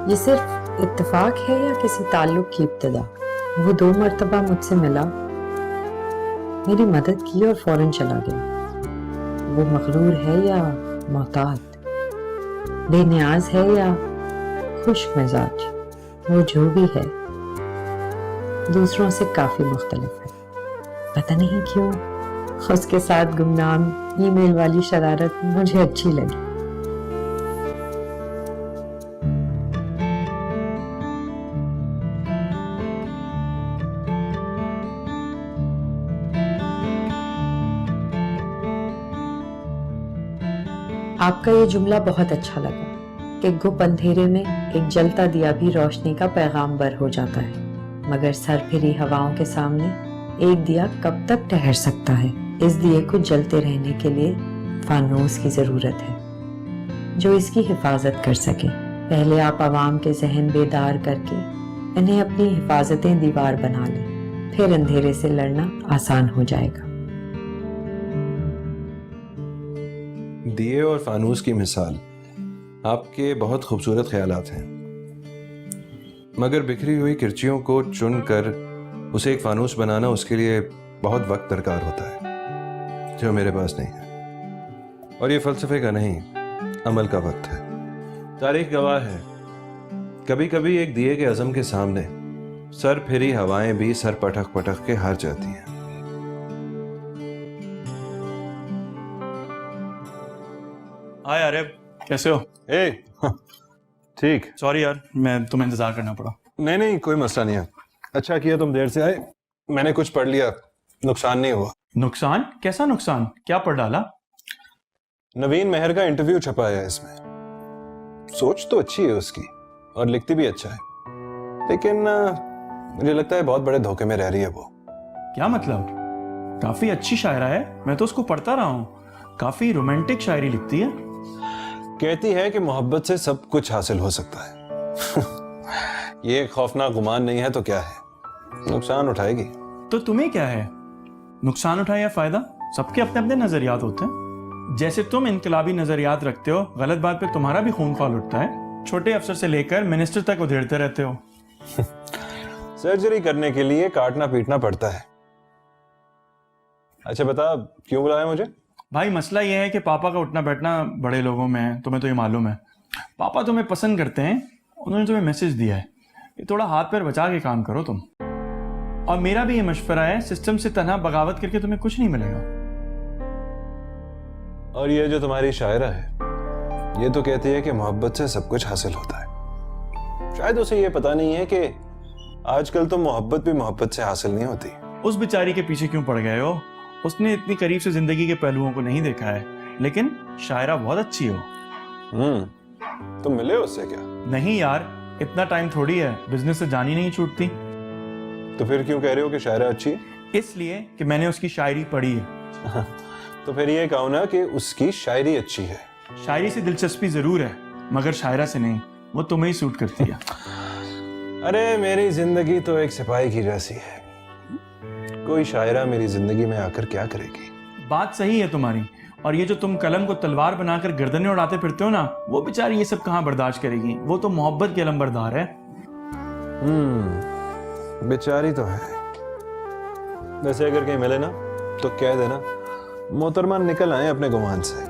ये सिर्फ इत्तेफाक है या किसी ताल्लुक की इब्तिदा? वो 2 मरतबा मुझसे मिला, मेरी मदद की और फौरन चला गया। वो मगरूर है या मोहतात, बेनियाज है या खुश मिजाज, वो जो भी है दूसरों से काफी मुख्तलिफ है। पता नहीं क्यों उसके साथ गुमनाम ईमेल वाली शरारत मुझे अच्छी लगी। आपका ये जुमला बहुत अच्छा लगा कि गुप अंधेरे में एक जलता दिया भी रोशनी का पैगाम बर हो जाता है, मगर सरफिरी हवाओं के सामने एक दिया कब तक ठहर सकता है। इस दिए को जलते रहने के लिए फानूस की जरूरत है जो इसकी हिफाजत कर सके। पहले आप आवाम के जहन बेदार करके इन्हें अपनी हिफाजतें दीवार बना लें, फिर अंधेरे से लड़ना आसान हो जाएगा। दिए और फानूस की मिसाल आपके बहुत खूबसूरत ख्यालात हैं, मगर बिखरी हुई किरचियों को चुनकर उसे एक फानूस बनाना, उसके लिए बहुत वक्त दरकार होता है जो मेरे पास नहीं है। और ये फलसफे का नहीं, अमल का वक्त है। तारीख गवाह है, कभी कभी एक दिए के अज़म के सामने सर फिरी हवाएं भी सर पटक पटक के हार जाती हैं। हाय आरिफ, कैसे हो? ठीक। सॉरी यार, मैं तुम्हें इंतजार करना पड़ा। नहीं नहीं, कोई मसला नहीं है। अच्छा किया तुम देर से आए, मैंने कुछ पढ़ लिया, नुकसान नहीं हुआ। नुकसान? कैसा नुकसान? क्या पढ़ डाला? नवीन मेहर का इंटरव्यू छपा है इसमें। सोच तो अच्छी है उसकी और लिखती भी अच्छा है, लेकिन मुझे लगता है बहुत बड़े धोखे में रह रही है वो। क्या मतलब? काफी अच्छी शायरा है, मैं तो उसको पढ़ता रहा हूँ। काफी रोमांटिक शायरी लिखती है। कहती है कि मोहब्बत से सब कुछ हासिल हो सकता है। ये एक खौफनाक गुमान नहीं है तो क्या है, नुकसान उठाएगी। तो तुम्हें क्या है, नुकसान उठाए या फायदा? सबके अपने अपने नजरियात होते हैं। जैसे तुम इनकलाबी नजरियात रखते हो, गलत बात पे तुम्हारा भी खून खौल उठता है। छोटे अफसर से लेकर मिनिस्टर तक उधेड़ते रहते हो। सर्जरी करने के लिए काटना पीटना पड़ता है। अच्छा बता, क्यों बुलाया मुझे? भाई मसला यह है कि पापा का उठना बैठना बड़े लोगों में है, तुम्हें तो ये मालूम है। पापा तुम्हें पसंद करते हैं, उन्होंने तुम्हें मैसेज दिया है, ये थोड़ा हाथ पैर बचा के काम करो तुम। और मेरा भी ये मशवरा है, सिस्टम से तन्हा बगावत करके तुम्हें कुछ नहीं मिलेगा। और ये जो तुम्हारी शायरा है, ये तो कहती है कि मोहब्बत से सब कुछ हासिल होता है। शायद उसे ये पता नहीं है कि आजकल तो मोहब्बत भी मोहब्बत से हासिल नहीं होती। उस बेचारी के पीछे क्यों पड़ गए हो? उसने इतनी करीब से जिंदगी के पहलुओं को नहीं देखा है, लेकिन शायरा बहुत अच्छी हो। तुम मिले हो उससे क्या? नहीं यार, इतना टाइम थोड़ी है, बिजनेस से जानी नहीं छूटती। तो फिर क्यों कह रहे हो कि शायरा अच्छी है? इसलिए कि मैंने उसकी शायरी पढ़ी है। तो फिर ये कहो ना कि उसकी शायरी अच्छी है। शायरी से दिलचस्पी जरूर है, मगर शायरा से नहीं, वो तुम्हें ही सूट करती है। अरे मेरी जिंदगी तो एक सिपाही की जैसी है, कोई शायरा मेरी जिंदगी में आकर क्या करेगी? बात सही है तुम्हारी, और ये जो तुम कलम को तलवार बनाकर गर्दनें उड़ाते फिरते हो ना, वो बेचारी ये सब कहाँ बर्दाश्त करेगी। वो तो मोहब्बत की अलमबरदार है। बेचारी तो है। वैसे अगर कहीं मिले ना तो कह देना मोहतरमा निकल आए अपने गुमान से।